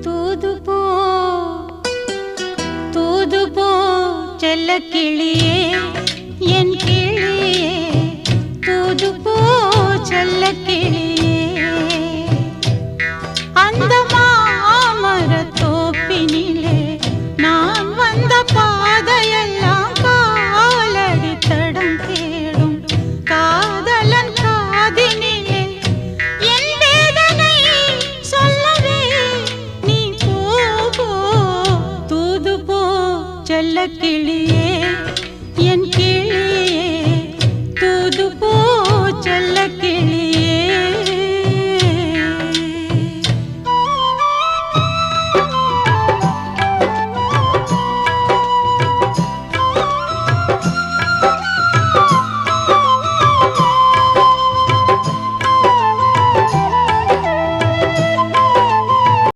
தூது போ தூது போ செல்ல கிளியே என் கிளியே தூது போ செல்ல கிளியே அந்த மாமர தோப்பினிலே நான் வந்த பாதையெல்லாம் காலடி தடம் தேடும் காதலன் காதினிலே என் வேதனை சொல்லவே நீ போ தூது போ செல்ல கிளி